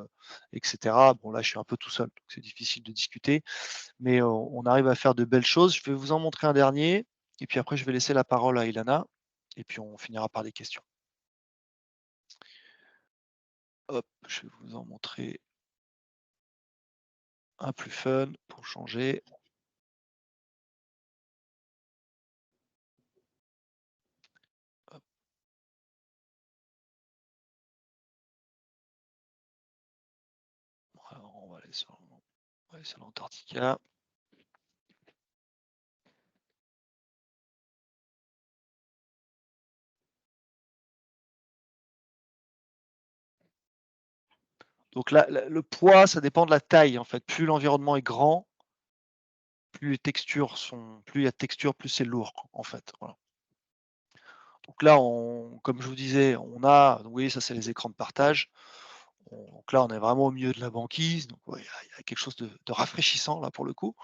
etc. Bon là, je suis un peu tout seul, donc c'est difficile de discuter, mais on arrive à faire de belles choses. Je vais vous en montrer un dernier et puis après je vais laisser la parole à Ilana et puis on finira par des questions. Hop, je vais vous en montrer un plus fun pour changer. Hop. Alors, on va aller sur l'Antarctica. Donc là, le poids, ça dépend de la taille en fait. Plus l'environnement est grand, plus il y a de texture, plus c'est lourd en fait. Voilà. Donc là, comme je vous disais, vous voyez, ça c'est les écrans de partage. Donc là, on est vraiment au milieu de la banquise. Donc ouais, il y a quelque chose de rafraîchissant là pour le coup.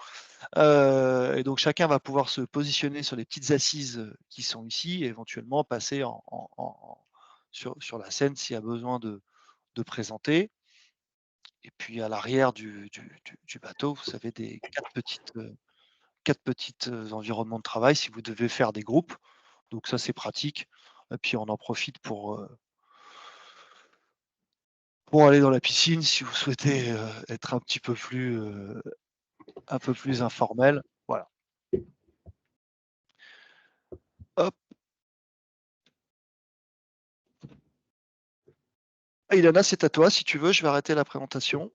Et donc chacun va pouvoir se positionner sur les petites assises qui sont ici et éventuellement passer sur la scène s'il y a besoin de présenter. Et puis à l'arrière du bateau, vous avez des quatre petites environnements de travail si vous devez faire des groupes. Donc ça, c'est pratique. Et puis on en profite pour aller dans la piscine si vous souhaitez être un peu plus informel. Voilà. Hop. Ah, Ilana, c'est à toi. Si tu veux, je vais arrêter la présentation.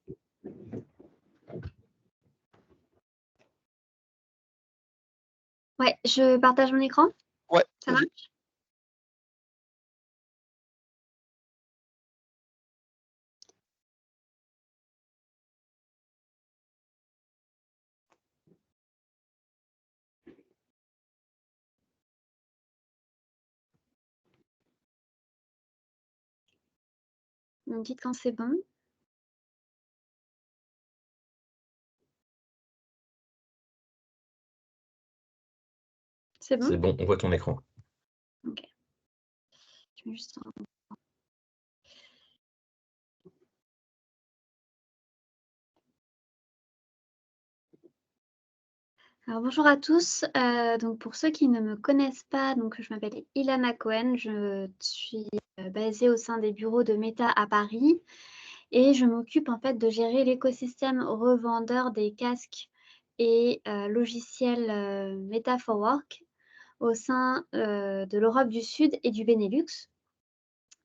Ouais, je partage mon écran. Ouais, Ça vas-y. marche? Vous me dites quand c'est bon. C'est bon? C'est bon, on voit ton écran. Ok. Je mets juste un- Alors, bonjour à tous. Donc, pour ceux qui ne me connaissent pas, donc, je m'appelle Ilana Cohen. Je suis basée au sein des bureaux de Meta à Paris et je m'occupe en fait de gérer l'écosystème revendeur des casques et logiciels Meta for Work au sein de l'Europe du Sud et du Benelux.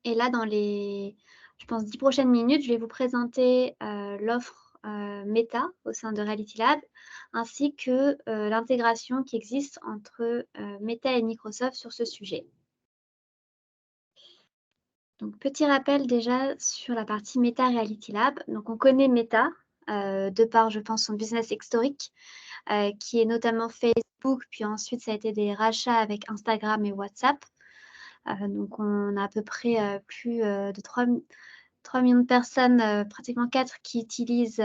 Et là, dans les, je pense, 10 prochaines minutes, je vais vous présenter l'offre Meta au sein de Reality Lab, ainsi que l'intégration qui existe entre Meta et Microsoft sur ce sujet. Donc, petit rappel déjà sur la partie Meta Reality Lab. Donc, on connaît Meta de par, je pense, son business historique, qui est notamment Facebook, puis ensuite, ça a été des rachats avec Instagram et WhatsApp. Donc, on a à peu près plus de 3 millions de personnes, pratiquement 4, qui utilisent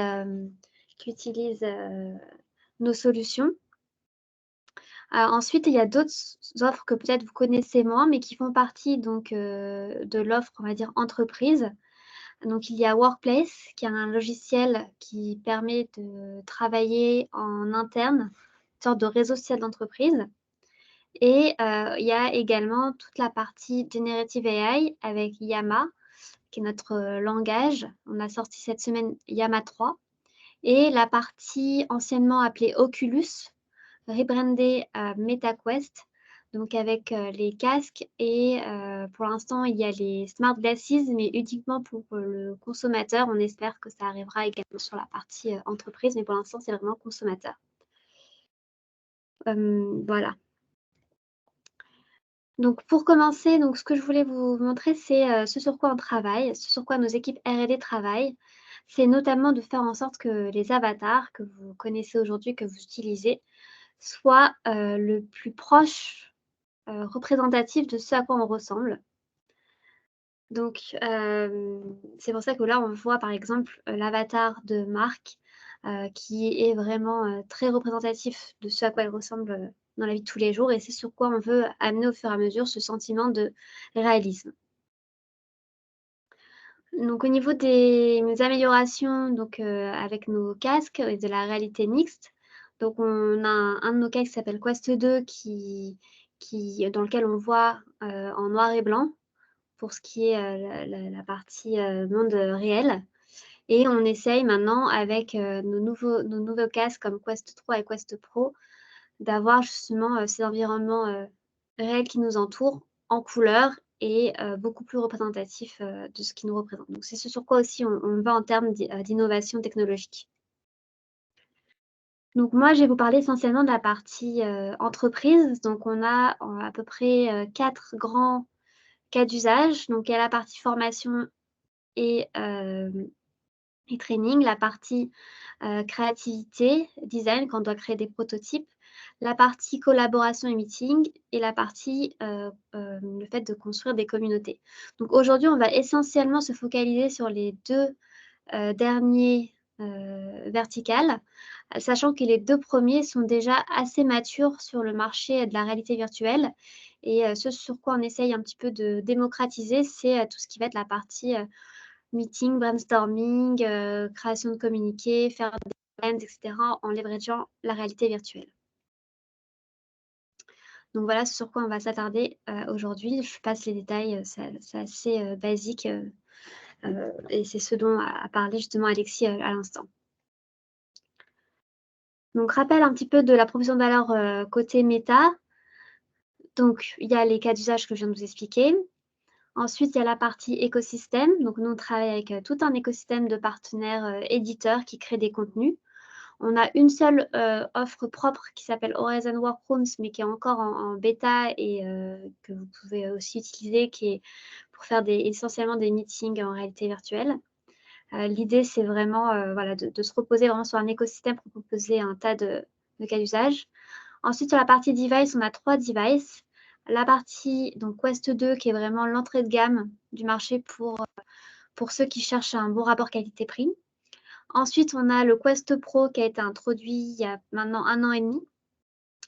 nos solutions. Ensuite, il y a d'autres offres que peut-être vous connaissez moins, mais qui font partie donc, de l'offre, on va dire, entreprise. Donc, il y a Workplace, qui est un logiciel qui permet de travailler en interne, une sorte de réseau social d'entreprise. Et il y a également toute la partie Generative AI avec Yama, qui est notre langage. On a sorti cette semaine Yama 3. Et la partie anciennement appelée Oculus, rebrandée MetaQuest, donc avec les casques. Et pour l'instant, il y a les Smart Glasses, mais uniquement pour le consommateur. On espère que ça arrivera également sur la partie entreprise, mais pour l'instant, c'est vraiment consommateur. Voilà. Donc, pour commencer, donc, ce que je voulais vous montrer, c'est ce sur quoi on travaille, ce sur quoi nos équipes R&D travaillent. C'est notamment de faire en sorte que les avatars que vous connaissez aujourd'hui, que vous utilisez, soit le plus proche représentatif de ce à quoi on ressemble. Donc, c'est pour ça que là, on voit par exemple l'avatar de Marc qui est vraiment très représentatif de ce à quoi elle ressemble dans la vie de tous les jours, et c'est sur quoi on veut amener au fur et à mesure ce sentiment de réalisme. Donc, au niveau des améliorations donc, avec nos casques et de la réalité mixte, donc on a un de nos casques qui s'appelle Quest 2 dans lequel on voit en noir et blanc pour ce qui est la partie monde réel. Et on essaye maintenant avec nos nouveaux casques comme Quest 3 et Quest Pro d'avoir justement ces environnements réels qui nous entourent en couleur et beaucoup plus représentatifs de ce qui nous représente. Donc c'est ce sur quoi aussi on va en termes d'innovation technologique. Donc moi, je vais vous parler essentiellement de la partie entreprise. Donc on a à peu près 4 grands cas d'usage. Donc il y a la partie formation et training, la partie créativité, design, quand on doit créer des prototypes, la partie collaboration et meeting, et la partie le fait de construire des communautés. Donc aujourd'hui, on va essentiellement se focaliser sur les deux derniers verticales, sachant que les deux premiers sont déjà assez matures sur le marché de la réalité virtuelle. Et ce sur quoi on essaye un petit peu de démocratiser, c'est tout ce qui va être la partie meeting, brainstorming, création de communiqués, faire des plans, etc. en leverageant la réalité virtuelle. Donc voilà sur quoi on va s'attarder aujourd'hui. Je passe les détails, c'est assez basique et c'est ce dont a parlé justement Alexis à l'instant. Donc rappel un petit peu de la proposition de valeur côté méta. Donc il y a les cas d'usage que je viens de vous expliquer. Ensuite, il y a la partie écosystème. Donc nous, on travaille avec tout un écosystème de partenaires éditeurs qui créent des contenus. On a une seule offre propre qui s'appelle Horizon Workrooms, mais qui est encore en bêta et que vous pouvez aussi utiliser, qui est pour faire essentiellement des meetings en réalité virtuelle. L'idée, c'est vraiment voilà, de se reposer vraiment sur un écosystème pour proposer un tas de cas d'usage. Ensuite, sur la partie device, on a 3 devices. La partie donc Quest 2, qui est vraiment l'entrée de gamme du marché pour ceux qui cherchent un bon rapport qualité-prix. Ensuite, on a le Quest Pro qui a été introduit il y a maintenant 1 an et demi,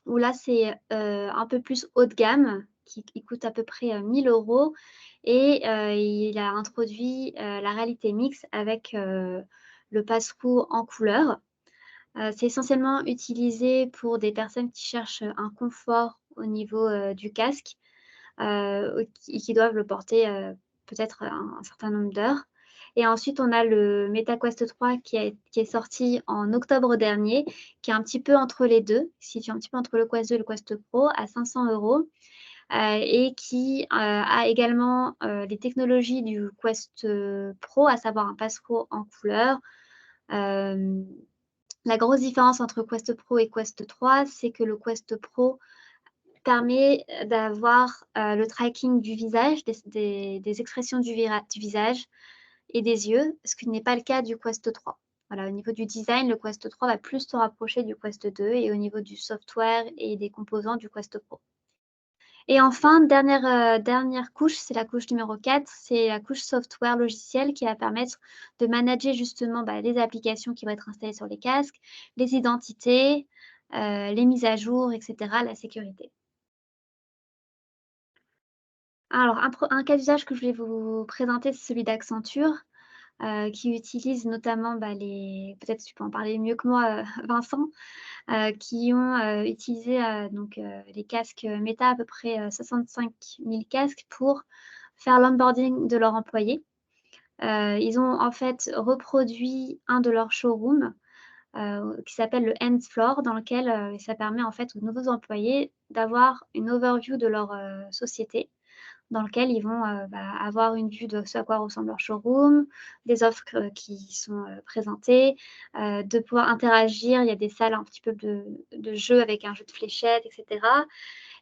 où là, c'est un peu plus haut de gamme, qui coûte à peu près 1 000 € et il a introduit la réalité mixte avec le passe-coup en couleur. C'est essentiellement utilisé pour des personnes qui cherchent un confort au niveau du casque et qui doivent le porter peut-être un certain nombre d'heures. Et ensuite, on a le MetaQuest 3 qui est sorti en octobre dernier, qui est un petit peu entre les deux, situé un petit peu entre le Quest 2 et le Quest Pro, à 500 € et qui a également les technologies du Quest Pro, à savoir un passe-coup en couleur. La grosse différence entre Quest Pro et Quest 3, c'est que le Quest Pro permet d'avoir le tracking du visage, des expressions du visage et des yeux, ce qui n'est pas le cas du Quest 3. Voilà, au niveau du design, le Quest 3 va plus se rapprocher du Quest 2 et au niveau du software et des composants du Quest Pro. Et enfin, dernière couche, c'est la couche numéro 4, c'est la couche software logiciel qui va permettre de manager justement les applications qui vont être installées sur les casques, les identités, les mises à jour, etc., la sécurité. Alors, un cas d'usage que je voulais vous présenter, c'est celui d'Accenture, qui utilise notamment peut-être tu peux en parler mieux que moi, Vincent, qui ont utilisé les casques Meta, à peu près 65 000 casques pour faire l'onboarding de leurs employés. Ils ont en fait reproduit un de leurs showrooms qui s'appelle le Hands Floor, dans lequel ça permet en fait aux nouveaux employés d'avoir une overview de leur société, dans lequel ils vont avoir une vue de ce à quoi ressemble leur showroom, des offres qui sont présentées, de pouvoir interagir. Il y a des salles un petit peu de jeu avec un jeu de fléchettes, etc.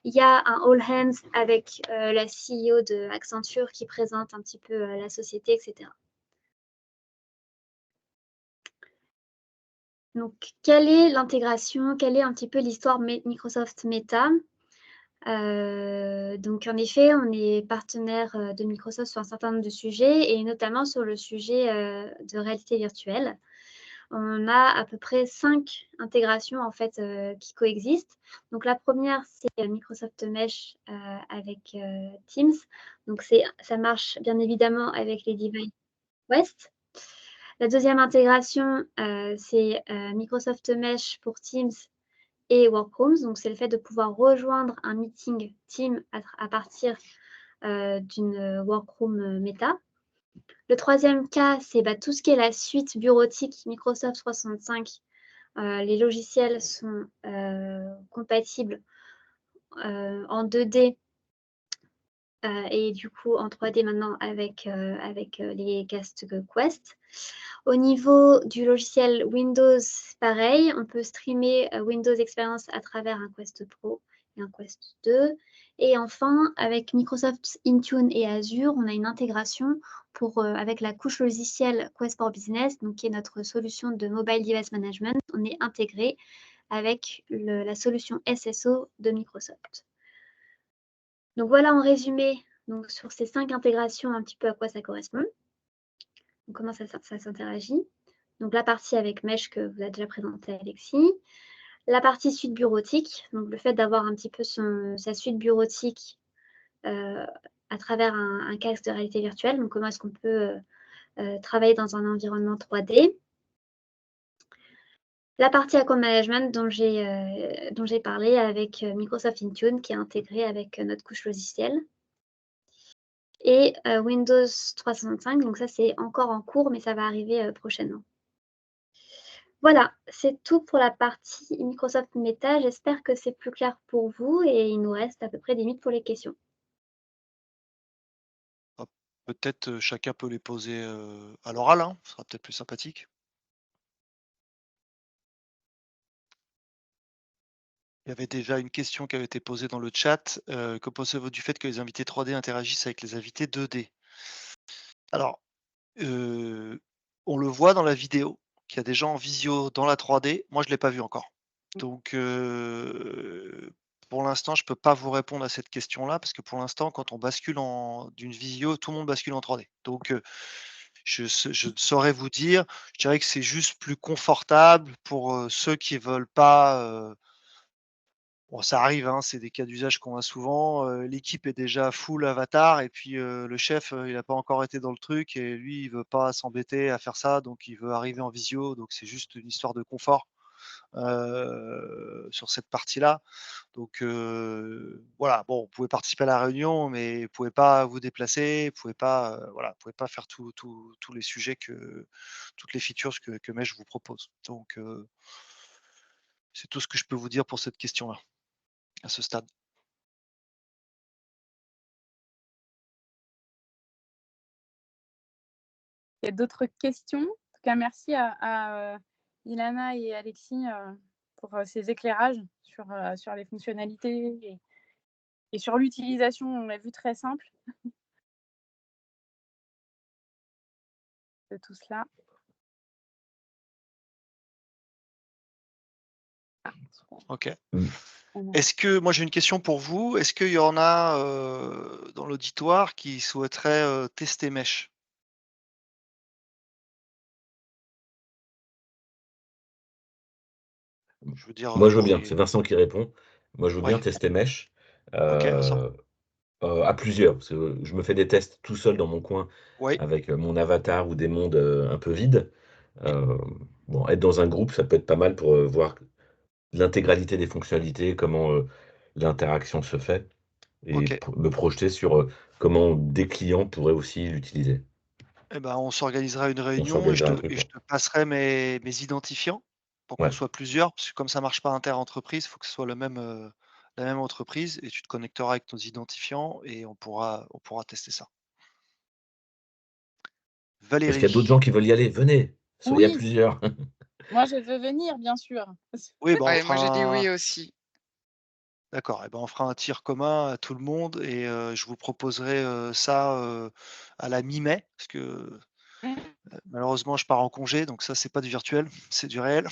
Il y a un all hands avec la CEO de Accenture qui présente un petit peu la société, etc. Donc, quelle est l'intégration? Quelle est un petit peu l'histoire Microsoft Meta? Donc, en effet, on est partenaire de Microsoft sur un certain nombre de sujets et notamment sur le sujet de réalité virtuelle. On a à peu près 5 intégrations en fait qui coexistent. Donc, la première, c'est Microsoft Mesh avec Teams. Donc, ça marche bien évidemment avec les devices Quest. La deuxième intégration, c'est Microsoft Mesh pour Teams et Workrooms. Donc, c'est le fait de pouvoir rejoindre un meeting team à partir d'une Workroom Meta. Le troisième cas, c'est tout ce qui est la suite bureautique Microsoft 365. Les logiciels sont compatibles en 2D et du coup en 3D maintenant avec les casques Quest. Au niveau du logiciel Windows, pareil, on peut streamer Windows Experience à travers un Quest Pro et un Quest 2. Et enfin, avec Microsoft Intune et Azure, on a une intégration avec la couche logicielle Quest for Business, donc qui est notre solution de Mobile Device Management. On est intégré avec la solution SSO de Microsoft. Donc voilà en résumé donc, sur ces 5 intégrations un petit peu à quoi ça correspond. Donc, comment ça s'interagit. Donc la partie avec Mesh que vous avez déjà présenté Alexis. La partie suite bureautique, donc le fait d'avoir un petit peu sa suite bureautique à travers un casque de réalité virtuelle. Donc comment est-ce qu'on peut travailler dans un environnement 3D. La partie account management dont j'ai parlé avec Microsoft Intune qui est intégré avec notre couche logicielle. Et Windows 365, donc ça c'est encore en cours, mais ça va arriver prochainement. Voilà, c'est tout pour la partie Microsoft Meta. J'espère que c'est plus clair pour vous et il nous reste à peu près 10 minutes pour les questions. Peut-être chacun peut les poser à l'oral, hein, ce sera peut-être plus sympathique. Il y avait déjà une question qui avait été posée dans le chat. Que pensez-vous du fait que les invités 3D interagissent avec les invités 2D? Alors, on le voit dans la vidéo qu'il y a des gens en visio dans la 3D. Moi, je ne l'ai pas vu encore. Donc, pour l'instant, je ne peux pas vous répondre à cette question-là parce que pour l'instant, quand on bascule d'une visio, tout le monde bascule en 3D. Donc, je ne saurais vous dire. Je dirais que c'est juste plus confortable pour ceux qui ne veulent pas. Bon, ça arrive, hein, c'est des cas d'usage qu'on a souvent. L'équipe est déjà full avatar et puis le chef, il n'a pas encore été dans le truc et lui, il veut pas s'embêter à faire ça, donc il veut arriver en visio. Donc c'est juste une histoire de confort sur cette partie-là. Donc voilà, bon, vous pouvez participer à la réunion, mais vous pouvez pas vous déplacer, vous pouvez pas, voilà, vous pouvez pas faire tous les sujets toutes les features que Mesh vous propose. Donc c'est tout ce que je peux vous dire pour cette question-là, à ce stade. Il y a d'autres questions? En tout cas, merci à Ilana et Alexis pour ces éclairages sur les fonctionnalités et sur l'utilisation, on l'a vu, très simple de tout cela. OK. Voilà. Est-ce que moi j'ai une question pour vous. Est-ce qu'il y en a dans l'auditoire qui souhaiteraient tester Mesh? Je veux dire Moi, je veux dans bien. les. C'est Vincent qui répond. Moi, je veux bien Oui, tester Mesh OK, Vincent. à plusieurs. Parce que je me fais des tests tout seul dans mon coin Oui, avec mon avatar ou des mondes un peu vides. oui, Euh, bon, être dans un groupe, ça peut être pas mal pour voir l'intégralité des fonctionnalités, comment l'interaction se fait et OK. me projeter sur comment des clients pourraient aussi l'utiliser. Eh ben, on s'organisera une On réunion et s'organisera un truc, je ouais. te passerai mes identifiants pour qu'on Ouais. soit plusieurs, parce que comme ça marche pas inter-entreprise, il faut que ce soit la même entreprise et tu te connecteras avec nos identifiants et on pourra tester ça. Est-ce qu'il y a d'autres Valérie. gens qui veulent y aller? Venez, soyez à Oui, plusieurs. moi je veux venir, bien sûr. Oui, ben, on Ouais, moi j'ai dit fera oui un. aussi. D'accord, et ben, on fera un tir commun à tout le monde et je vous proposerai ça à la mi-mai, parce que Malheureusement, je pars en congé, donc ça, c'est pas du virtuel, c'est du réel.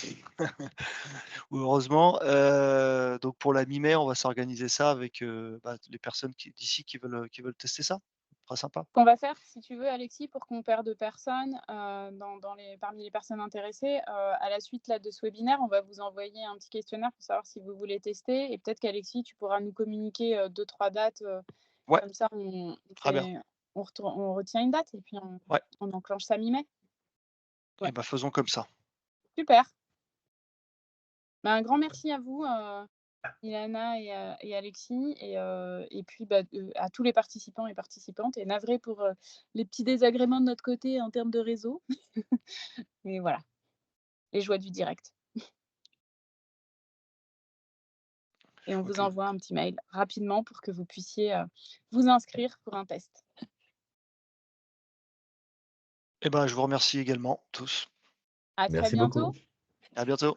Ou heureusement. Donc pour la mi-mai, on va s'organiser ça avec, les personnes d'ici qui veulent tester ça. Ce sera sympa. Ce qu'on va faire, si tu veux, Alexis, pour qu'on perde personne parmi les personnes intéressées, à la suite là, de ce webinaire, on va vous envoyer un petit questionnaire pour savoir si vous voulez tester. Et peut-être qu'Alexis, tu pourras nous communiquer 2-3 dates. Ouais, Comme ça, on très bien. retient une date et puis Ouais. on enclenche ça mi-mai. Ouais. Et faisons comme ça. Super. Un grand merci à vous, Ilana et Alexis, et puis à tous les participants et participantes. Et navré pour les petits désagréments de notre côté en termes de réseau. Mais voilà, les joies du direct. Et on vous envoie un petit mail rapidement pour que vous puissiez vous inscrire pour un test. Je vous remercie également tous. À très Merci bientôt. beaucoup. À bientôt.